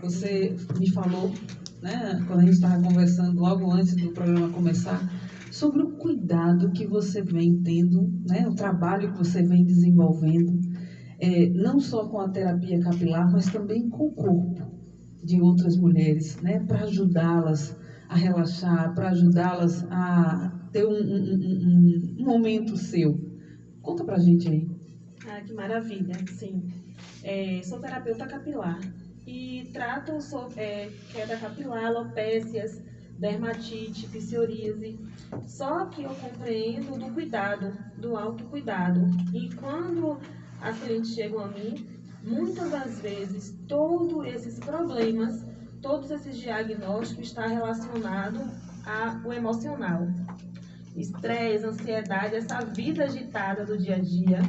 Você me falou, né, quando a gente estava conversando logo antes do programa começar, sobre o cuidado que você vem tendo, né, o trabalho que você vem desenvolvendo, não só com a terapia capilar, mas também com o corpo de outras mulheres, né, para ajudá-las a relaxar, para ajudá-las a ter um momento seu. Conta pra gente aí. Ah, que maravilha, sim. Sou terapeuta capilar e trato queda capilar, alopécias, dermatite, psoríase. Só que eu compreendo do cuidado, do autocuidado. E quando as clientes chegam a mim, muitas das vezes todos esses problemas, todos esses diagnósticos estão relacionados ao emocional. Estresse, ansiedade, essa vida agitada do dia a dia.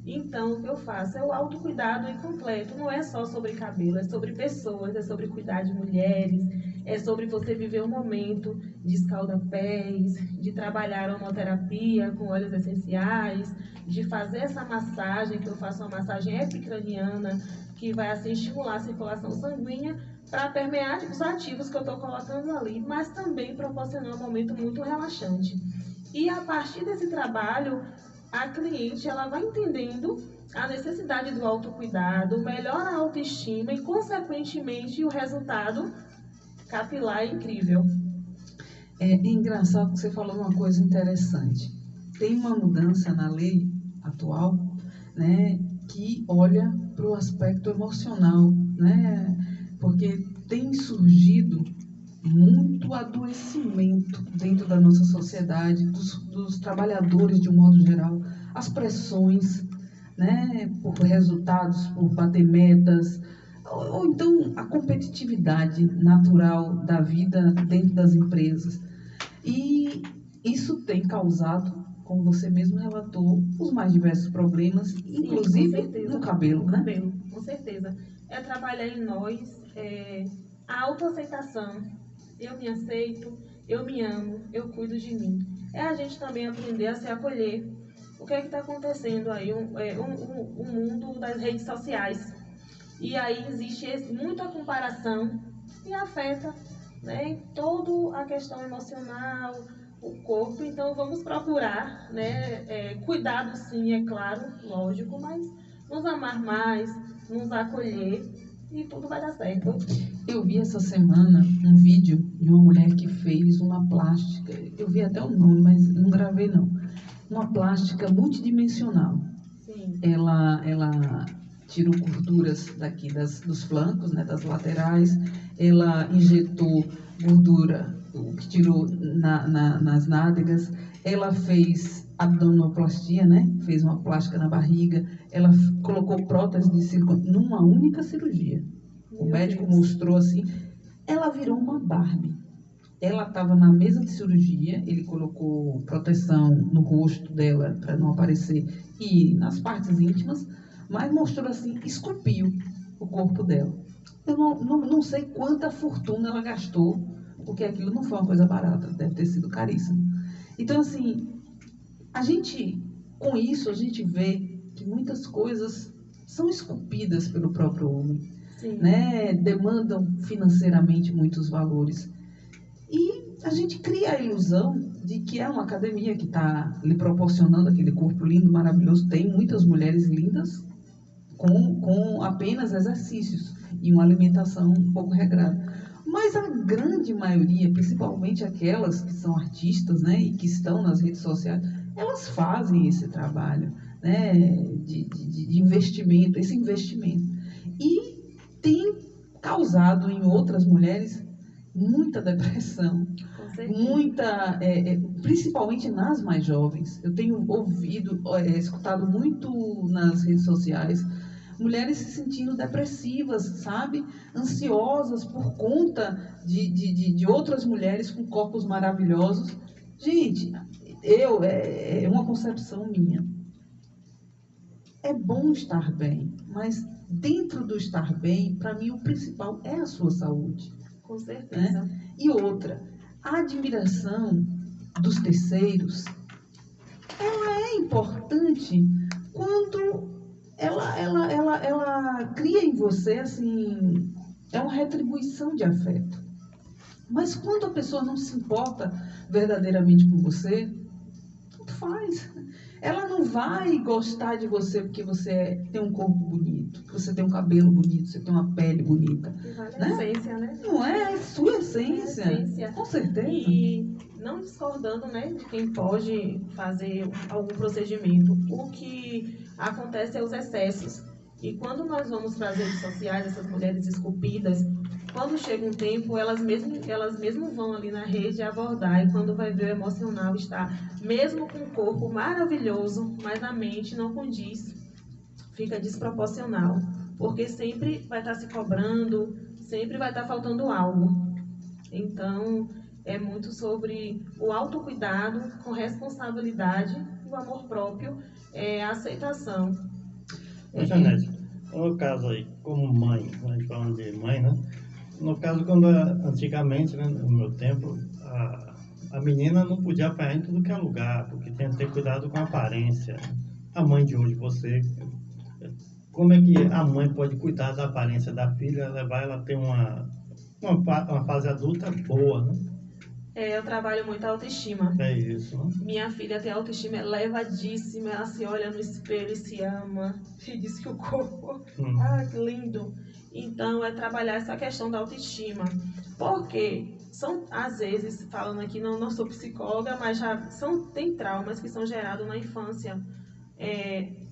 Então, o que eu faço é o autocuidado incompleto. Não é só sobre cabelo, é sobre pessoas, é sobre cuidar de mulheres, é sobre você viver um momento de escalda-pés, de trabalhar aromaterapia com óleos essenciais, de fazer essa massagem, que eu faço uma massagem epicraniana, que vai assim estimular a circulação sanguínea para permear os ativos que eu estou colocando ali, mas também proporcionar um momento muito relaxante. E a partir desse trabalho, a cliente ela vai entendendo a necessidade do autocuidado, melhora a autoestima e, consequentemente, o resultado capilar é incrível. É engraçado que você falou uma coisa interessante. Tem uma mudança na lei atual, né, que olha para o aspecto emocional, né, porque tem surgido muito adoecimento dentro da nossa sociedade, dos trabalhadores de um modo geral, as pressões, né, por resultados, por bater metas, ou então a competitividade natural da vida dentro das empresas. E isso tem causado, como você mesmo relatou, os mais diversos problemas, inclusive no cabelo, né? Cabelo, com certeza. É trabalhar em nós, a autoaceitação. Eu me aceito, eu me amo, eu cuido de mim. É a gente também aprender a se acolher. O que é que está acontecendo aí? O mundo das redes sociais. E aí existe muita comparação e afeta, né, toda a questão emocional, o corpo. Então vamos procurar, né, cuidado sim, é claro, lógico, mas nos amar mais, nos acolher e tudo vai dar certo. Eu vi essa semana um vídeo de uma mulher que fez uma plástica, eu vi até o nome, mas não gravei não, uma plástica multidimensional. Sim. Ela tirou gorduras daqui dos flancos, né, das laterais, ela injetou gordura, que tirou nas nádegas, ela fez abdominoplastia, né, fez uma plástica na barriga, ela colocou prótese de silicone numa única cirurgia. O médico mostrou assim, ela virou uma Barbie. Ela estava na mesa de cirurgia, ele colocou proteção no rosto dela para não aparecer e nas partes íntimas, mas mostrou assim, esculpiu o corpo dela. Eu não sei quanta fortuna ela gastou, porque aquilo não foi uma coisa barata, deve ter sido caríssimo. Então, assim, com isso, a gente vê que muitas coisas são esculpidas pelo próprio homem, né? Demandam financeiramente muitos valores. E a gente cria a ilusão de que é uma academia que está lhe proporcionando aquele corpo lindo, maravilhoso. Tem muitas mulheres lindas com apenas exercícios e uma alimentação um pouco regrada. Mas a grande maioria, principalmente aquelas que são artistas, né, e que estão nas redes sociais, elas fazem esse trabalho, né, de investimento, esse investimento. E tem causado em outras mulheres muita depressão, principalmente nas mais jovens. Eu tenho escutado muito nas redes sociais, mulheres se sentindo depressivas, sabe? Ansiosas por conta de outras mulheres com corpos maravilhosos. Gente, é uma concepção minha. É bom estar bem, mas dentro do estar bem, para mim o principal é a sua saúde. Com certeza. Né? E outra, a admiração dos terceiros, ela é importante quando ela cria em você assim É uma retribuição de afeto. Mas quando a pessoa não se importa verdadeiramente com você, tanto faz. Ela não vai gostar de você porque você tem um corpo bonito, que você tem um cabelo bonito, você tem uma pele bonita. Que vale a Né? essência, né? Não é a sua essência. É a essência. Com certeza. E não discordando, né, de quem pode fazer algum procedimento. O que acontece é os excessos. E quando nós vamos para as redes sociais, essas mulheres esculpidas, quando chega um tempo, elas mesmo vão ali na rede abordar, e quando vai ver o emocional está, mesmo com o corpo maravilhoso, mas a mente não condiz, fica desproporcional, porque sempre vai estar se cobrando, sempre vai estar faltando algo. Então, é muito sobre o autocuidado com responsabilidade, o amor próprio, a aceitação. Janete, no caso aí, como mãe, a gente falando de mãe, né? No caso, quando antigamente, né, no meu tempo, a menina não podia apanhar em tudo que é lugar, porque tinha que ter cuidado com a aparência. A mãe de hoje, você, como é que a mãe pode cuidar da aparência da filha, levar ela a ter uma fase adulta boa, né? Eu trabalho muito a autoestima. É isso, né? Minha filha tem autoestima elevadíssima, ela se olha no espelho e se ama, e diz que o corpo, que lindo. Então, é trabalhar essa questão da autoestima. Porque são, às vezes, falando aqui, não sou psicóloga, mas tem traumas que são gerados na infância.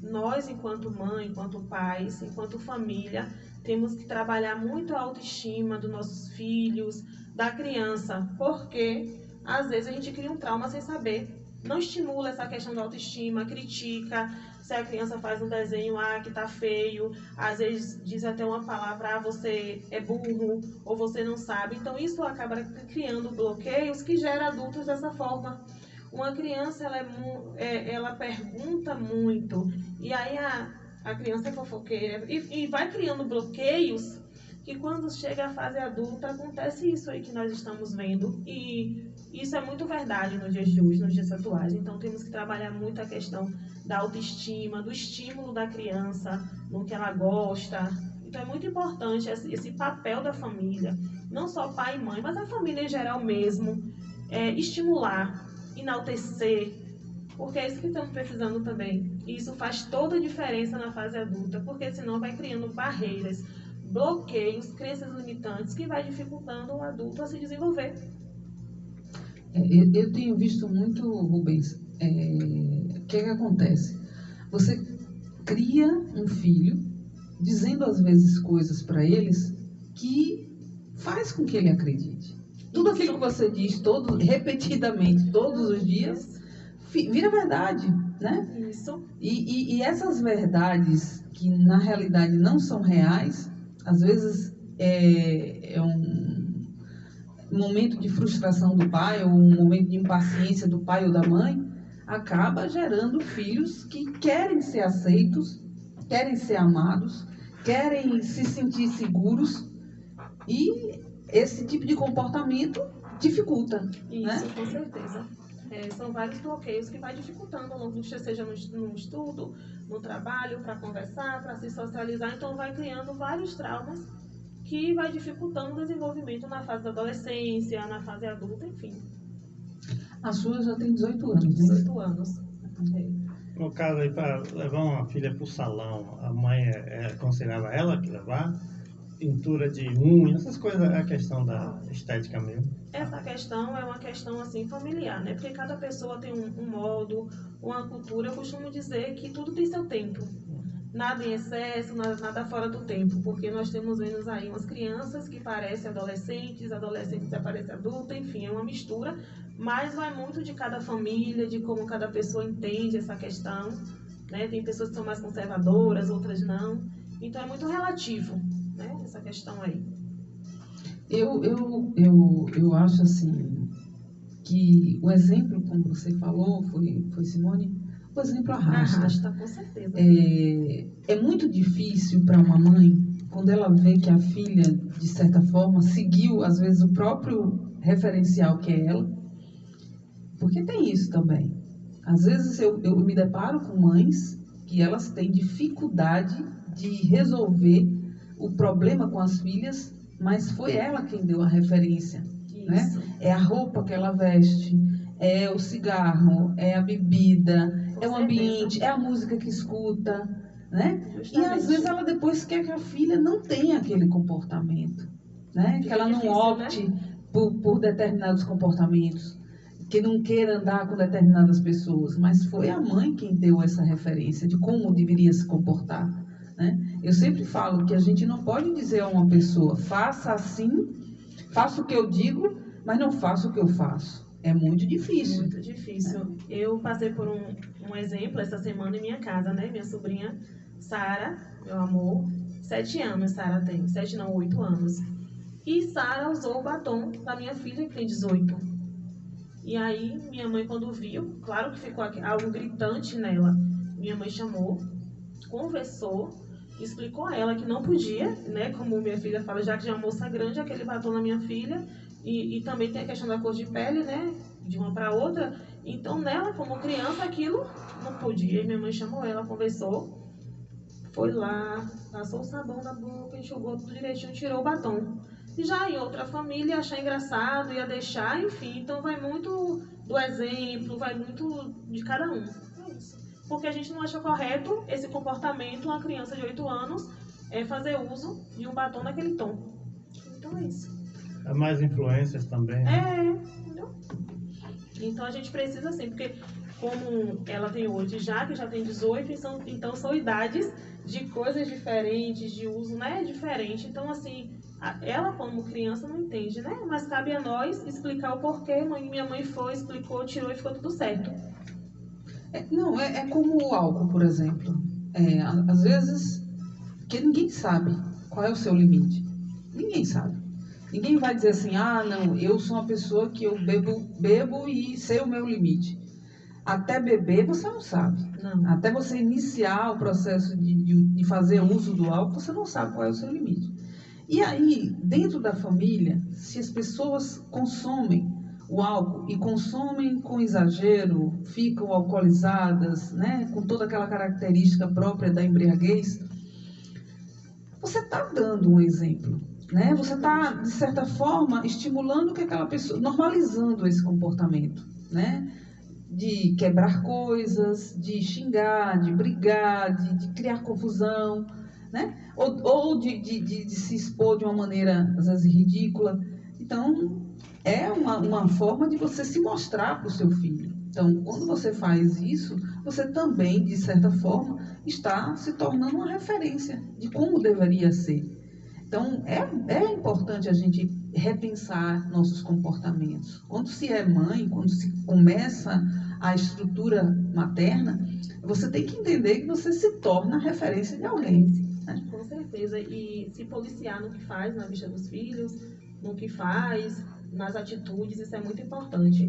Nós, enquanto mãe, enquanto pais, enquanto família, temos que trabalhar muito a autoestima dos nossos filhos, da criança, porque às vezes a gente cria um trauma sem saber. Não estimula essa questão da autoestima, critica. Se a criança faz um desenho, que tá feio, às vezes diz até uma palavra, você é burro, ou você não sabe. Então isso acaba criando bloqueios que geram adultos dessa forma. Uma criança, ela pergunta muito, e aí a criança é fofoqueira, e vai criando bloqueios, que quando chega a fase adulta, acontece isso aí que nós estamos vendo, e isso é muito verdade nos dias de hoje, nos dias atuais. Então temos que trabalhar muito a questão da autoestima, do estímulo da criança, no que ela gosta. Então é muito importante esse papel da família, não só pai e mãe, mas a família em geral mesmo, estimular, enaltecer, porque é isso que estamos precisando também. E isso faz toda a diferença na fase adulta, porque senão vai criando barreiras, bloqueios, crenças limitantes, que vai dificultando o adulto a se desenvolver. Eu tenho visto muito, Rubens, o que acontece? Você cria um filho, dizendo às vezes coisas para eles que faz com que ele acredite. Tudo aquilo que você diz repetidamente, todos os dias, vira verdade, né? Isso. E essas verdades que na realidade não são reais, às vezes é um momento de frustração do pai, ou um momento de impaciência do pai ou da mãe, acaba gerando filhos que querem ser aceitos, querem ser amados, querem se sentir seguros, e esse tipo de comportamento dificulta. Isso, né? Com certeza. São vários bloqueios que vai dificultando ao longo do dia, seja no estudo, no trabalho, para conversar, para se socializar. Então vai criando vários traumas que vai dificultando o desenvolvimento na fase da adolescência, na fase adulta, enfim. A sua já tem 18 anos, né? 18 anos. No caso aí, para levar uma filha para o salão, a mãe aconselhava ela que levar? Pintura de unha, essas coisas, é a questão da estética mesmo. Essa questão é uma questão assim familiar, né? Porque cada pessoa tem um modo, uma cultura. Eu costumo dizer que tudo tem seu tempo. Nada em excesso, nada fora do tempo, porque nós temos vendo aí umas crianças que parecem adolescentes que parecem adultos, enfim, é uma mistura, mas vai muito de cada família, de como cada pessoa entende essa questão, né? Tem pessoas que são mais conservadoras, outras não, então é muito relativo, né? Essa questão aí. Eu acho assim que o exemplo, como você falou, foi Simone, o exemplo arrasta. Arrasta, com certeza. É muito difícil para uma mãe, quando ela vê que a filha, de certa forma, seguiu, às vezes, o próprio referencial que é ela, porque tem isso também. Às vezes eu me deparo com mães que elas têm dificuldade de resolver o problema com as filhas mas foi ela quem deu a referência, né? Isso. É a roupa que ela veste, é o cigarro, é a bebida, Com é o certeza. ambiente, é a música que escuta, né? E às Justamente. vezes ela depois quer que a filha não tenha aquele comportamento, né? Que Fica ela não difícil, opte por determinados comportamentos, que não queira andar com determinadas pessoas, mas foi a mãe quem deu essa referência de como deveria se comportar, né? Eu sempre falo que a gente não pode dizer a uma pessoa, faça assim, faça o que eu digo, mas não faça o que eu faço. É muito difícil. Muito difícil. Eu passei por um exemplo essa semana em minha casa, né? Minha sobrinha Sara, meu amor, 7 anos Sara tem, 7 não, 8 anos. E Sara usou o batom da minha filha, que tem 18. E aí, minha mãe, quando viu, claro que ficou algo gritante nela. Minha mãe chamou, conversou, explicou a ela que não podia, né? Como minha filha fala, já que já é uma moça grande, aquele batom na minha filha. E também tem a questão da cor de pele, né? De uma para outra. Então, nela, como criança, aquilo não podia. E minha mãe chamou ela, conversou, foi lá, passou o sabão na boca, enxugou tudo direitinho, tirou o batom. E já em outra família, achar engraçado, ia deixar, enfim. Então, vai muito do exemplo, vai muito de cada um. É isso. Porque a gente não acha correto esse comportamento, uma criança de 8 anos, fazer uso de um batom naquele tom. Então, é isso. Há mais influências também, né? Entendeu? Então a gente precisa assim, porque como ela tem 8 já, que já tem 18, então são idades de coisas diferentes, de uso, né, diferente. Então assim, ela como criança não entende, né? Mas cabe a nós explicar o porquê. Minha mãe foi, explicou, tirou e ficou tudo certo. Não, é como o álcool, por exemplo. Às vezes, que ninguém sabe qual é o seu limite. Ninguém sabe. Ninguém vai dizer assim, não, eu sou uma pessoa que eu bebo e sei o meu limite. Até beber você não sabe. Não. Até você iniciar o processo de fazer uso do álcool, você não sabe qual é o seu limite. E aí, dentro da família, se as pessoas consomem o álcool e consomem com exagero, ficam alcoolizadas, né, com toda aquela característica própria da embriaguez, você está dando um exemplo. Né? Você está, de certa forma, estimulando que aquela pessoa, normalizando esse comportamento, né? De quebrar coisas, de xingar, de brigar, de criar confusão, né? Ou de se expor de uma maneira, às vezes, ridícula. Então, é uma forma de você se mostrar para o seu filho. Então, quando você faz isso, você também, de certa forma, está se tornando uma referência de como deveria ser. Então, é importante a gente repensar nossos comportamentos. Quando se é mãe, quando se começa a estrutura materna, você tem que entender que você se torna referência de alguém. Né? Com certeza. E se policiar no que faz na vista dos filhos, no que faz, nas atitudes, isso é muito importante.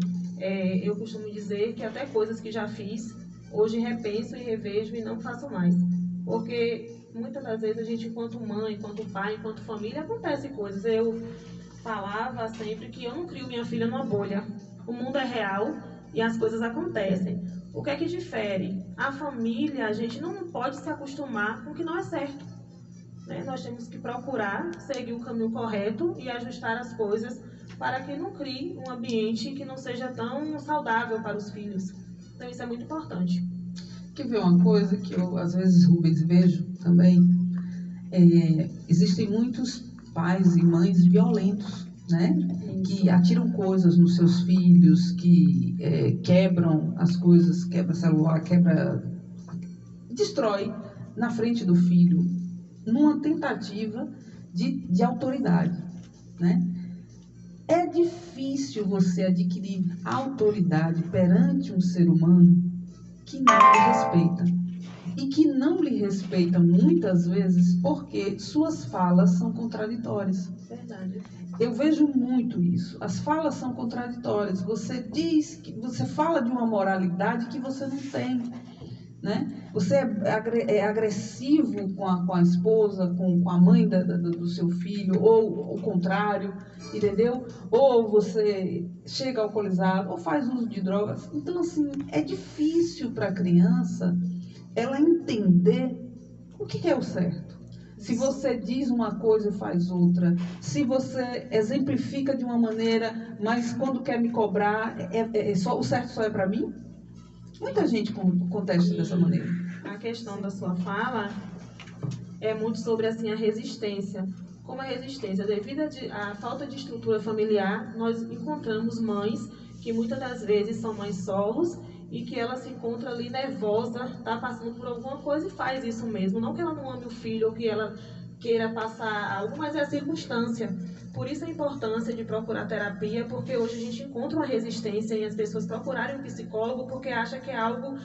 Eu costumo dizer que até coisas que já fiz, hoje repenso e revejo e não faço mais. Porque muitas das vezes a gente, enquanto mãe, enquanto pai, enquanto família, acontece coisas. Eu falava sempre que eu não crio minha filha numa bolha. O mundo é real e as coisas acontecem. O que é que difere? A família, a gente não pode se acostumar com o que não é certo. Né? Nós temos que procurar seguir o caminho correto e ajustar as coisas para que não crie um ambiente que não seja tão saudável para os filhos. Então isso é muito importante. Quer ver uma coisa que eu, às vezes, Rubens, vejo também? Existem muitos pais e mães violentos, né? Que atiram coisas nos seus filhos, que quebram as coisas, quebra celular, destrói na frente do filho, numa tentativa de autoridade, né? É difícil você adquirir autoridade perante um ser humano que não lhe respeita. E que não lhe respeita muitas vezes porque suas falas são contraditórias. Verdade. Eu vejo muito isso. As falas são contraditórias. Você fala de uma moralidade que você não tem. Né? Você é agressivo com a esposa, com a mãe do seu filho, ou o contrário, entendeu? Ou você chega alcoolizado, ou faz uso de drogas. Então, assim, é difícil para a criança ela entender o que é o certo. Se você diz uma coisa, faz outra. Se você exemplifica de uma maneira, mas quando quer me cobrar, o certo só é para mim? Muita gente contesta dessa maneira. A questão da sua fala é muito sobre assim, a resistência. Como a resistência, devido à falta de estrutura familiar, nós encontramos mães que muitas das vezes são mães solos e que ela se encontra ali nervosa, está passando por alguma coisa e faz isso mesmo. Não que ela não ame o filho ou que ela queira passar algo, mas é a circunstância. Por isso a importância de procurar terapia, porque hoje a gente encontra uma resistência em as pessoas procurarem um psicólogo porque acha que é algo,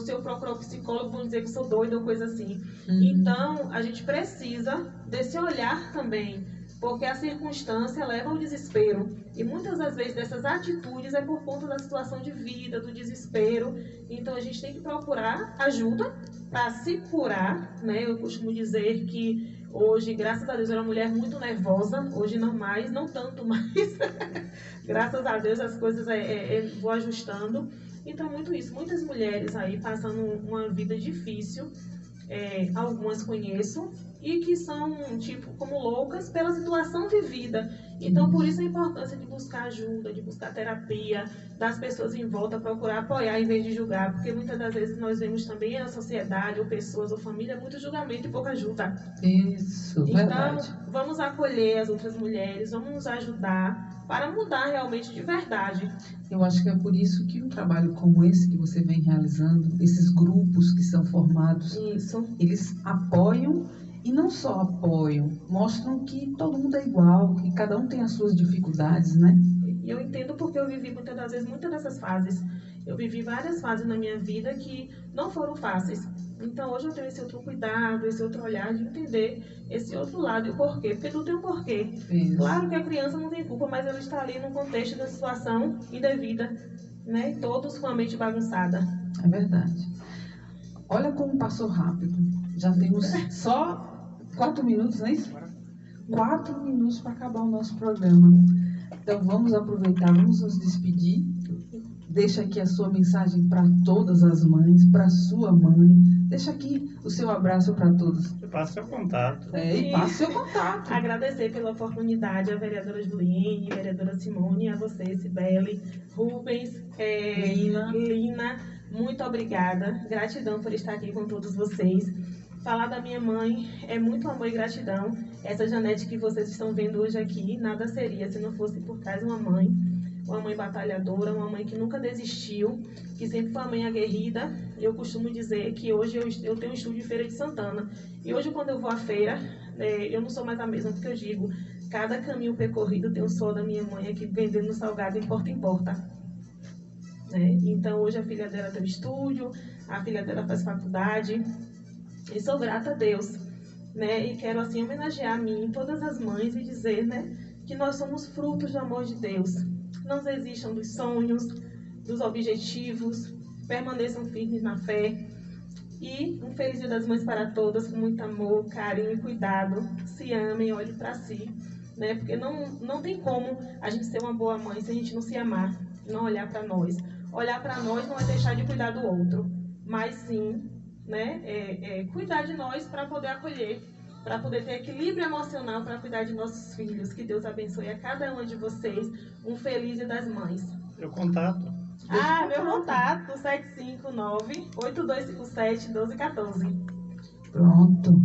se eu procurar um psicólogo vão dizer que sou doida ou coisa assim. Então, a gente precisa desse olhar também, porque a circunstância leva ao desespero. E muitas das vezes dessas atitudes é por conta da situação de vida, do desespero. Então a gente tem que procurar ajuda para se curar, né? Eu costumo dizer que hoje, graças a Deus, eu era uma mulher muito nervosa. Hoje não mais, não tanto mais. Graças a Deus as coisas vou ajustando. Então muito isso. Muitas mulheres aí passando uma vida difícil. Algumas conheço e que são tipo como loucas pela situação vivida. Então por isso a importância de buscar ajuda, de buscar terapia, das pessoas em volta procurar apoiar em vez de julgar, porque muitas das vezes nós vemos também a sociedade ou pessoas ou família muito julgamento e pouca ajuda. Isso, então verdade. Vamos acolher as outras mulheres, vamos nos ajudar para mudar realmente de verdade. Eu acho que é por isso que um trabalho como esse que você vem realizando, esses grupos que são formados, eles apoiam e não só apoiam, mostram que todo mundo é igual, que cada um tem as suas dificuldades, né? E eu entendo porque eu vivi muitas dessas fases. Eu vivi várias fases na minha vida que não foram fáceis. Então hoje eu tenho esse outro cuidado, esse outro olhar de entender esse outro lado e o porquê, porque tudo tem um porquê. Isso. Claro que a criança não tem culpa, mas ela está ali no contexto da situação indevida, né? E todos com a mente bagunçada. É verdade. Olha como passou rápido. Já temos só 4 minutos, não é isso? 4 minutos para acabar o nosso programa. Então vamos aproveitar, vamos nos despedir. Deixa aqui a sua mensagem para todas as mães, para sua mãe. Deixa aqui o seu abraço para todos. Passe seu contato. E passe seu contato. Agradecer pela oportunidade a vereadora Juliene, a vereadora Simone, a você, Cibele, Rubens, Lina. Muito obrigada. Gratidão por estar aqui com todos vocês. Falar da minha mãe é muito amor e gratidão. Essa Janete que vocês estão vendo hoje aqui, nada seria se não fosse por trás uma mãe batalhadora, uma mãe que nunca desistiu, que sempre foi uma mãe aguerrida. Eu costumo dizer que hoje eu tenho um estúdio em Feira de Santana. E hoje quando eu vou à feira, eu não sou mais a mesma, porque eu digo, cada caminho percorrido tem o sol da minha mãe aqui vendendo salgado em porta em porta. Então hoje a filha dela tem um estúdio, a filha dela faz faculdade. E sou grata a Deus, e quero assim homenagear a mim, todas as mães, e dizer, que nós somos frutos do amor de Deus. Não desistam dos sonhos, dos objetivos, permaneçam firmes na fé. E um feliz Dia das Mães para todas, com muito amor, carinho e cuidado. Se amem, olhem para si, porque não tem como a gente ser uma boa mãe se a gente não se amar, não olhar para nós. Olhar para nós não é deixar de cuidar do outro, mas sim cuidar de nós para poder acolher, para poder ter equilíbrio emocional para cuidar de nossos filhos. Que Deus abençoe a cada uma de vocês. Um feliz Dia das Mães. Meu contato. Meu contato, 759-8257-1214. Pronto.